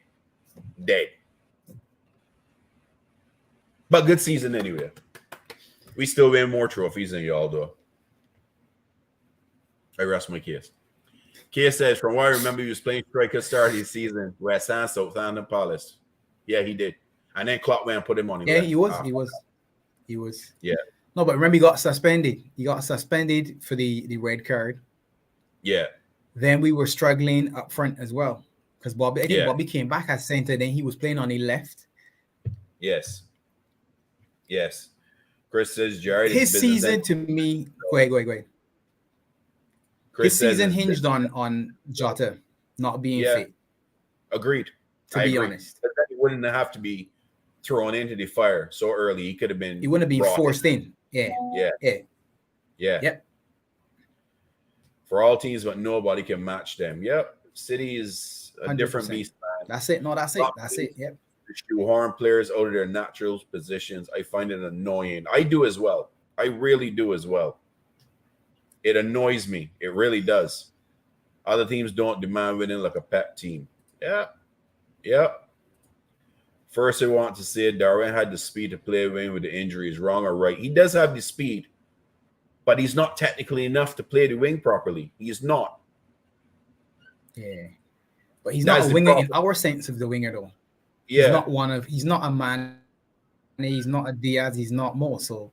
Dead. But good season anyway. We still win more trophies than y'all do. I rest my case. Kia says, from what I remember, he was playing striker start of the season, West Ham, Southampton, Palace. Yeah, he did. And then Klopp went and put him on. Yeah, he was. Yeah. No, but remember, he got suspended. He got suspended for the red card. Yeah. Then we were struggling up front as well. Because Bobby came back at center, then he was playing on the left. Yes. Yes. Chris says, Jared. His season to me, go ahead. His season hinged on Jota not being fit. Agreed. To be honest. But he wouldn't have to be thrown into the fire so early. He could have been. He wouldn't have been forced in. Yeah. Yep. For all teams, but nobody can match them. Yep. City is a 100%. Different beast, man. That's it. No, that's it. That's it. Yep. Shoehorn players out of their natural positions. I find it annoying. I do as well. I really do as well. It annoys me. It really does. Other teams don't demand winning like a Pep team. Yeah. First, I want to say Darwin had the speed to play wing with the injuries. Wrong or right? He does have the speed, but he's not technically enough to play the wing properly. He's not. Yeah. But he's not a winger in our sense of the winger, though. Yeah. He's not a man. He's not a Diaz. He's not more. So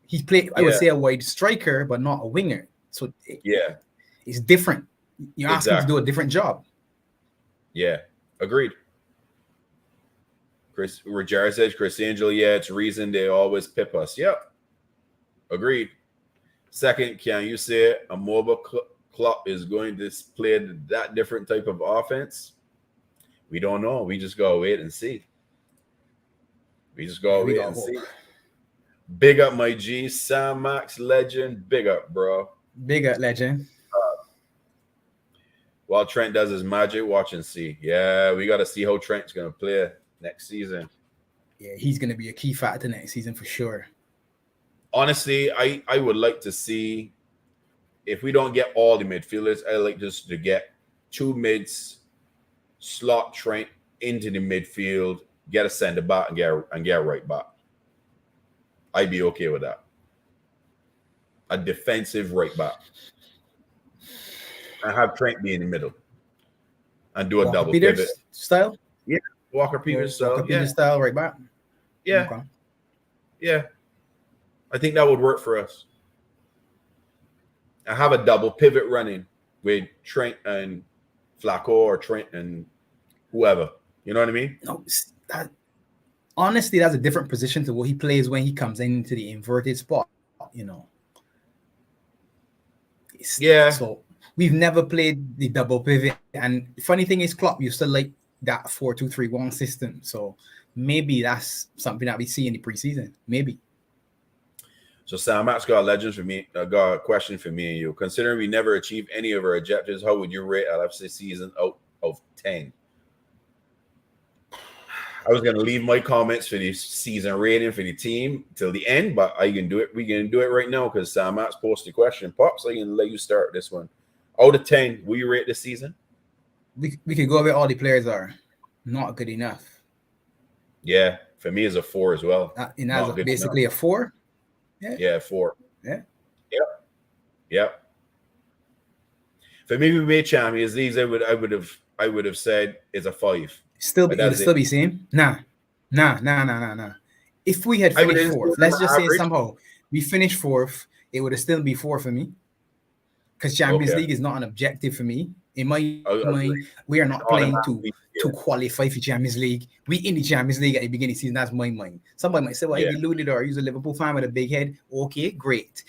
he played, I would say, a wide striker, but not a winger. So it's different. You're asking him to do a different job. Yeah. Agreed. Jared says, Chris Angel, it's reason they always pip us. Yep. Agreed. Second, can you say a mobile club is going to play that different type of offense? We don't know. We just gotta wait and see. Big up, my G. Sam Max legend. Big up, bro. Big up, legend. While Trent does his magic, watch and see. Yeah, we got to see how Trent's going to play next season. Yeah, he's going to be a key factor next season for sure. Honestly, I would like to see, if we don't get all the midfielders, I'd like just to get two mids, slot Trent into the midfield, get a center back and get a right back. I'd be okay with that. A defensive right back. And have Trent be in the middle. And do a double pivot. Style? Yeah. Walker Peters style. Walker Peters style right back. Yeah. Okay. Yeah. I think that would work for us. I have a double pivot running with Trent and Flacco or Trent and whoever. You know what I mean? No, honestly, that's a different position to what he plays when he comes into the inverted spot, you know. So we've never played the double pivot. And the funny thing is, Klopp used to like that 4-2-3-1 system. So maybe that's something that we see in the preseason. Maybe. So Sam Max got a question for me and you. Considering we never achieved any of our objectives, how would you rate LFC season out of 10? I was going to leave my comments for the season rating for the team till the end, but I can do it. We can do it right now because Sam Max posted the question. Pops, I can let you start this one. Out of 10, will you rate this season? We could go where all the players are. Not good enough. Yeah, for me, it's a 4 as well. And that's basically enough. A 4? Yeah, 4. Yeah. Yep. For me, we made Champions Leagues. I would have said it's a 5. It would still be same. Nah. If we had finished 4th, let's just say somehow we finished 4th, it would have still be 4 for me. Because Champions League is not an objective for me. In my mind, we are not playing to qualify for Champions League. We in the Champions League at the beginning of the season. That's my mind. Somebody might say, well, you deluded or use a Liverpool fan with a big head. Okay, great.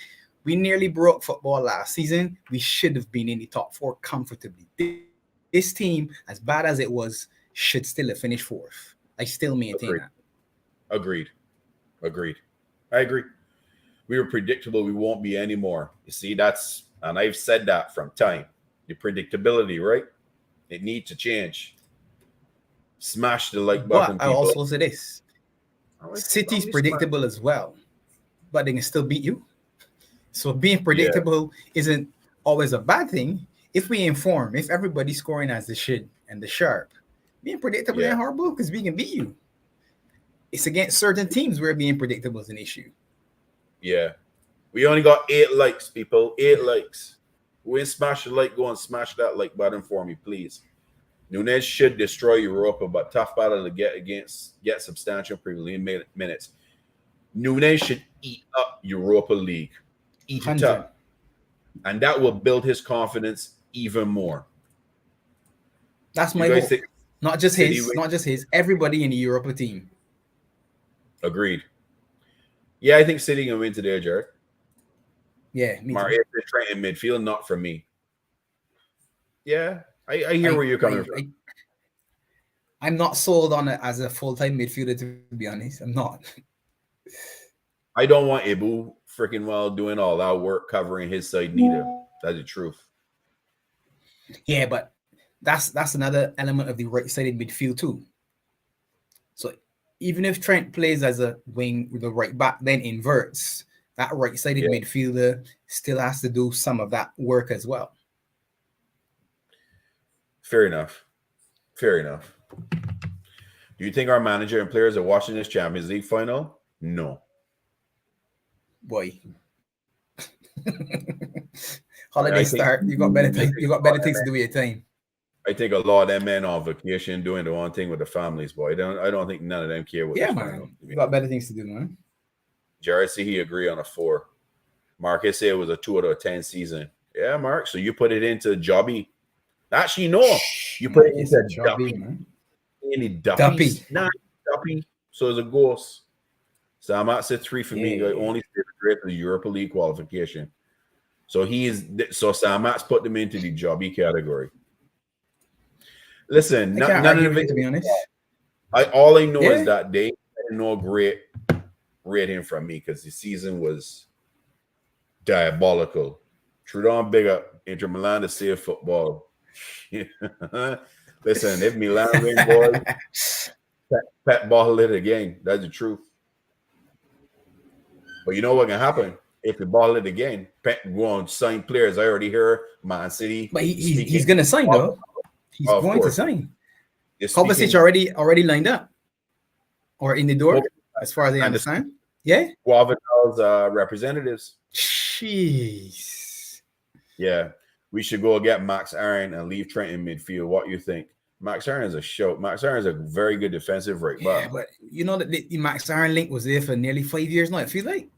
We nearly broke football last season. We should have been in the top 4 comfortably. This team, as bad as it was, should still have finished 4th. I still maintain that. Agreed. I agree. We were predictable. We won't be anymore. You see, and I've said that from time. The predictability, right? It needs to change. Smash the like button. But I also say this. City's predictable as well, but they can still beat you. So being predictable isn't always a bad thing. If we inform, if everybody's scoring as they should and the sharp, being predictable ain't horrible because we can beat you. It's against certain teams where being predictable is an issue. Yeah. We only got 8 likes, people. 8 likes. When smash the like, go and smash that like button for me, please. Nunez should destroy Europa, but tough battle to get substantial Premier League minutes. Nunez should eat up Europa League. Eat it up. And that will build his confidence even more. That's my hope. Not just his, everybody in the Europa team. Agreed. Yeah, I think City can win today, Jared. Yeah, me too. Trent in midfield, not for me. Yeah, I hear where you're coming from. I'm not sold on it as a full-time midfielder, to be honest. I'm not. I don't want Ibu freaking well doing all that work covering his side neither. That's the truth. Yeah, but that's another element of the right-sided midfield too. So even if Trent plays as a wing with the right back, then inverts, that right-sided midfielder still has to do some of that work as well. Fair enough. Do you think our manager and players are watching this Champions League final? No. Boy. Holiday start. You got better things to do with your time. I think a lot of them men on vacation doing the one thing with the families, boy. I don't think none of them care what. Yeah, man. You got better things to do, man. Jared said he agree on a 4. Marcus said it was a 2 out of 10 season. Yeah, Mark. So you put it into Jobby. Actually, no. You put it into Duppy, man. Any Duppy. Not Duppy. So it's a ghost. So I'm at 3 for me. I only stayed great for the Europa League qualification. So Sam Matt's put them into the Jobby category. Listen, none of it, to be honest. All I know is that they had no great rating from me because the season was diabolical. Trudon, big up. Inter Milan to save football. Listen, if Milan win, boy, Pep bottle it again. That's the truth. But you know what can happen? If we bottle it again, Pep go on sign players. I already heard Man City. But he's going to sign, though. He's going to sign. Kovacic already lined up or in the door, as far as I understand. Yeah. Guavidal's representatives. Jeez. Yeah. We should go get Max Aaron and leave Trent in midfield. What you think? Max Aaron is a show. Max Aaron is a very good defensive right back. Yeah, but you know that the Max Aaron link was there for nearly 5 years now. It feels like.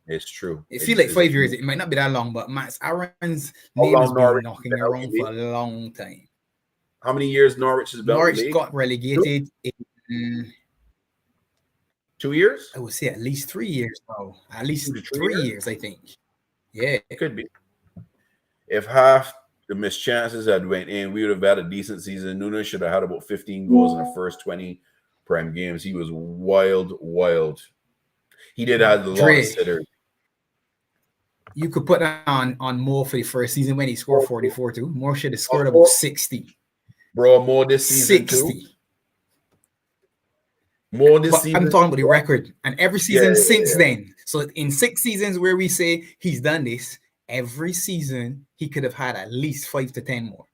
It's true. It feels like 5 years. It might not be that long, but Max Aaron's name has been knocking around for a long time. How many years Norwich has been? Norwich got relegated in 2 years? I would say at least 3 years now. At least 3 years, I think. Yeah. It could be. If half the missed chances had went in, we would have had a decent season. Nunes should have had about 15 goals in the first 20 Prem games. He was wild. He did have a lot of sitters. You could put on Mo for the first season when he scored 44 too. Mo should have scored about 60. Bro, Mo this season 60. Too. Mo this season. I'm talking about the record. And every season since then. So in 6 seasons where we say he's done this, every season he could have had at least 5 to 10 more.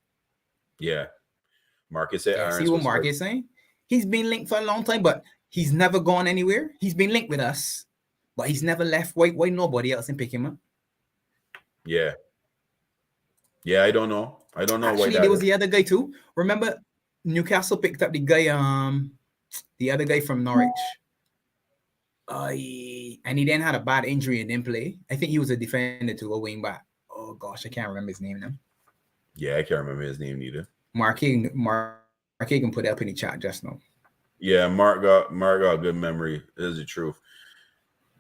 Yeah. Marcus said see what Marcus is saying? He's been linked for a long time, but he's never gone anywhere. He's been linked with us, but he's never left. Why nobody else can pick him up? Yeah. Yeah, I don't know. Actually, why there was the other guy too. Remember, Newcastle picked up the guy, the other guy from Norwich. And he then had a bad injury and didn't play. I think he was a defender too, a wing back. Oh gosh, I can't remember his name now. Yeah, I can't remember his name either. Mark can put it up in the chat just now. Yeah, Mark got a good memory. This is the truth.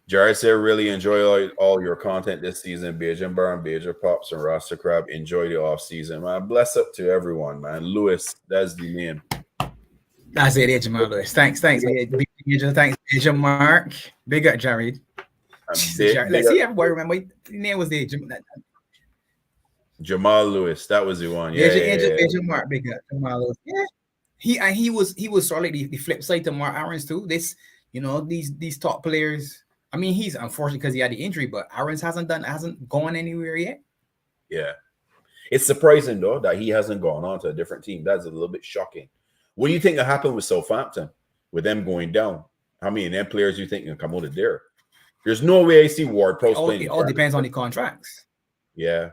Jared said, really enjoy all your content this season. Bajan Bar and Bajan Pops and Rasta Crab. Enjoy the off season, man. Bless up to everyone, man. Lewis, that's the name. That's it, Jamal Lewis. Thanks. Thanks, Agent Mark. Big up, Jared. Let's see, everybody remember his name was the Jamal Lewis. That was the one. Yeah, Agent Mark. Big up, Jamal Lewis. Yeah, he was sort of like the flip side to Mark Aaron's too. This, these top players. I mean, he's unfortunate because he had the injury, but Aaron's hasn't gone anywhere yet. Yeah, it's surprising though that he hasn't gone on to a different team. That's a little bit shocking. What do you think will happen with Southampton with them going down? How many of them players do you think can come out of there? There's no way I see Ward-Prowse playing. It all depends on the contracts. Yeah,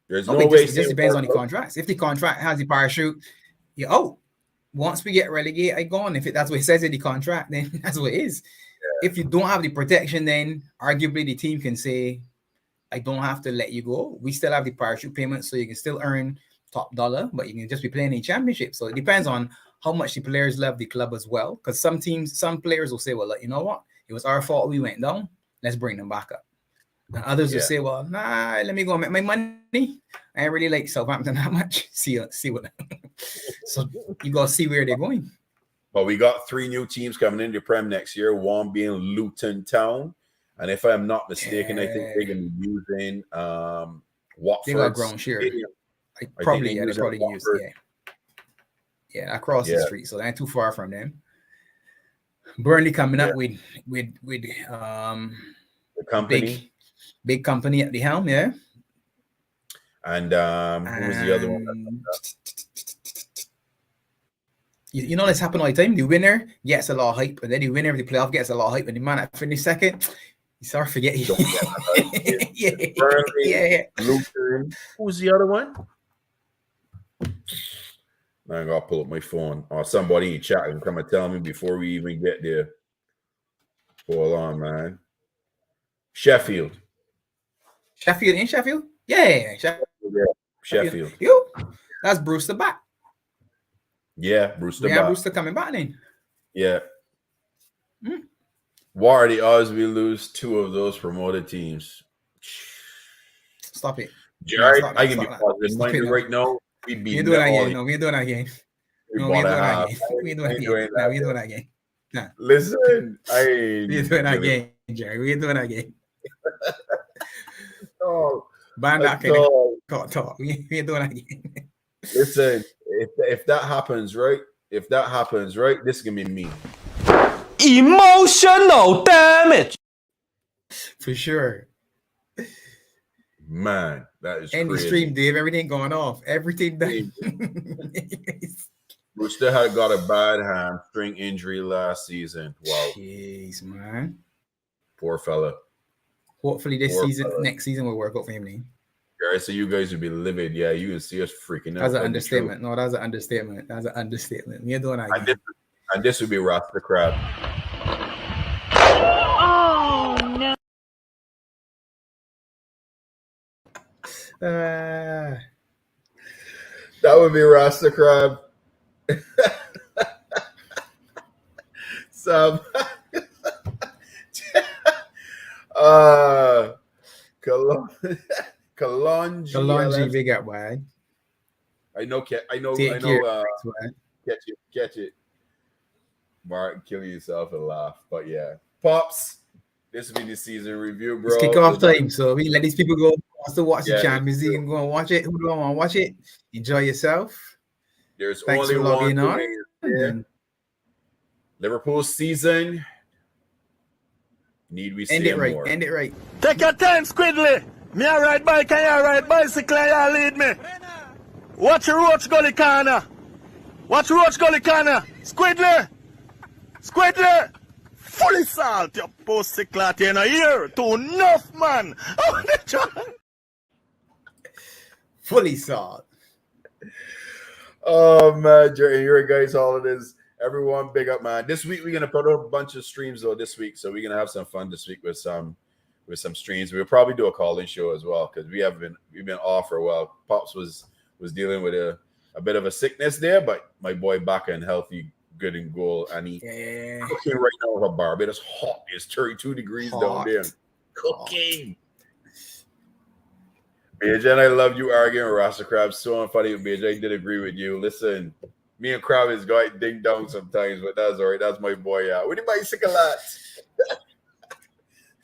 there's no way. It just depends on the contracts. If the contract has the parachute, once we get relegated, I gone. If that's what it says in the contract, then that's what it is. Yeah. If you don't have the protection, then arguably the team can say, I don't have to let you go. We still have the parachute payment, so you can still earn top dollar, but you can just be playing in championship. So it depends on how much the players love the club as well. Because some players will say, well, you know what? It was our fault we went down. Let's bring them back up. And others will say, well, nah, let me go make my money. I really like Southampton that much. See what. So you got to see where they're going. But we got 3 new teams coming into the Prem next year, one being Luton Town. And if I'm not mistaken, I think they're going to be using Watford. They got ground share. They probably use across the street. So they're not too far from them. Burnley coming up with the company. Big company at the helm, yeah. And who was the other one? This happen all the time. The winner gets a lot of hype, and then the winner of the playoff gets a lot of hype, and the man that finished second, you start forgetting. Yeah. Luton. Who's the other one? I gotta pull up my phone. Or somebody in chat can come and tell me before we even get there. Hold on, man. Sheffield. In Sheffield? Yeah. Sheffield. Yo, that's Brewster back. Yeah, Brewster back. Brewster coming back then. Yeah. What are the odds we lose 2 of those promoted teams? Stop it. Jared, I can be positive minded right now. We ain't doing that again. No, we ain't doing that again. We ain't doing that again. Nah. Listen, we ain't doing that again, Jerry. We ain't doing that again. Oh, talk. We ain't doing that again. Listen, if that happens, right? This is gonna be me. Emotional damage. For sure. Man, that is crazy. The stream, Dave, everything going off. Everything done. Brewster had got a bad hamstring injury last season. Wow. Jeez, man. Poor fella. Hopefully next season will work out for him. Guys, so you guys would be livid. Yeah, you can see us freaking out. That's an understatement. No, that's an understatement. We're doing that. And this would be Rasta Crab. Oh, no. That would be Rasta Crab. Kalonji, big up, man. I know. Catch it. Mark, kill yourself and laugh. But yeah, Pops, this will be the season review, bro. It's kickoff time, so we let these people go. Wants to watch the Champions League and go and watch it. Who don't want to watch it? Enjoy yourself. There's Thanks only for logging on. Liverpool season. Need we see more? End it right. Take your time, Squidly. Me a ride bike and you ride bicycle and you lead me. Watch your roach gully corner. Squidly. Fully salt, you pussy clot in a year. Too enough, man. Fully salt. Oh man, you're guys, all it is. Everyone, big up, man. This week we're gonna put up a bunch of streams though. This week, so we're gonna have some fun this week with some streams. We'll probably do a call-in show as well because we've been off for a while. Pops was dealing with a bit of a sickness there, but my boy back and healthy, good in goal, and he Yeah. cooking right now with a Barbados hot. It's 32 degrees down Hot. there. Cooking. BJ, I love you arguing with Rasta Crab. So funny. BJ did agree with you. Listen, me and Crab is going ding dong sometimes, but that's all right. That's my boy. What do you bicycle at?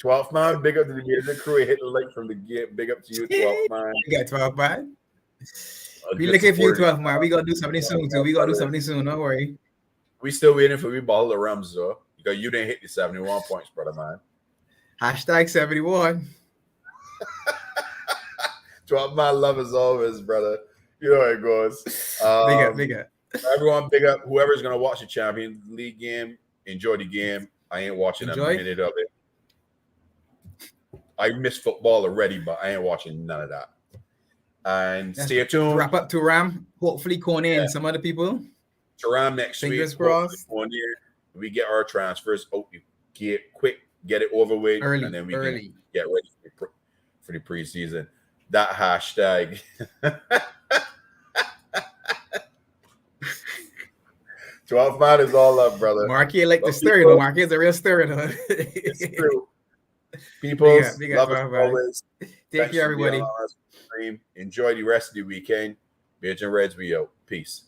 12th man, big up to the BJ crew. Hit the like from the gate. Big up to you, 12th man. We got 12 man. We Good looking for you, supporter. 12 man. We gonna do something soon too. We gonna do something soon. Don't worry. We still waiting for we ball the Rams though, because you didn't hit the 71 points, brother man. Hashtag 71. 12 man love as always, brother. You know how it goes. Big up. Everyone, big up. Whoever's gonna watch the Champions League game, enjoy the game. I ain't watching Enjoy. a minute of it. I miss football already, but I ain't watching none of that. And Let's stay tuned. Wrap up to Ram. Hopefully, Kone and some other people. Taram next Fingers week. crossed. One year, we get our transfers out get it over with, Early. and then we can get ready for the preseason. That hashtag. 12 man is all up, brother. Marky like the Love stir, people. though. Marky is a real stir, though. It's true. People, Big love up, as 12 man. always. Take Thanks care, for being everybody. on our stream. Enjoy the rest of the weekend. Bitch and Reds, we out. Peace.